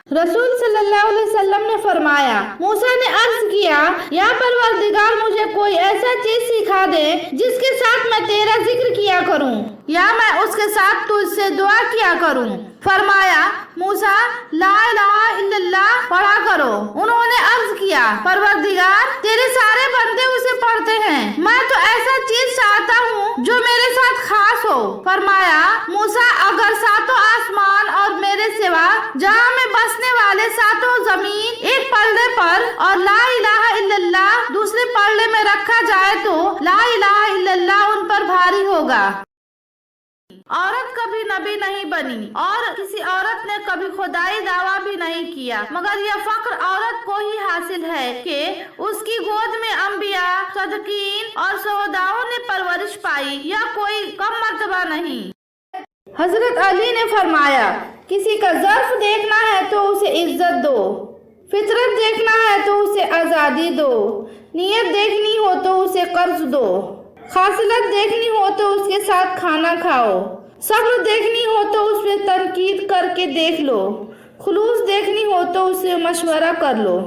रसूल सल्लल्लाहु अलैहि वसल्लम ने फरमाया, मूसा ने अर्ज किया, या परवरदिगार मुझे कोई ऐसा चीज सिखा दे जिसके साथ मैं तेरा जिक्र किया करूं या मैं उसके साथ तुझसे दुआ किया करूं। फरमाया, मूसा ला इलाहा इल्लल्लाह पढ़ा करो। उन्होंने अर्ज किया, परवरदिगार तेरे सारे बंदे उसे पढ़ते हैं, मैं तो ऐसा चीज चाहता हूँ जो मेरे साथ खास हो। फरमाया, मूसा अगर सातों आसमान और मेरे सिवा जहाँ में बसने वाले सातों जमीन एक पल्ले पर और ला इलाहा इल्लल्लाह दूसरे पल्ले में रखा जाए तो ला इलाहा इल्लल्लाह उन पर भारी होगा। औरत कभी नबी नहीं बनी और किसी औरत ने कभी खुदाई दावा भी नहीं किया, मगर यह फख्र औरत को ही हासिल है कि उसकी गोद में अंबिया, सदकीन और शोहदाओं ने परवरिश पाई। यह कोई कम मर्तबा नहीं। हजरत अली ने फरमाया, किसी का ज़र्फ देखना है तो उसे इज्जत दो, फितरत देखना है तो उसे आज़ादी दो, नियत देखनी हो तो उसे कर्ज दो, खासिलत देखनी हो तो उसके साथ खाना खाओ, सब्र देखनी हो तो उस पर तनकीद करके देख लो, खुलूस देखनी हो तो उससे मशवरा कर लो।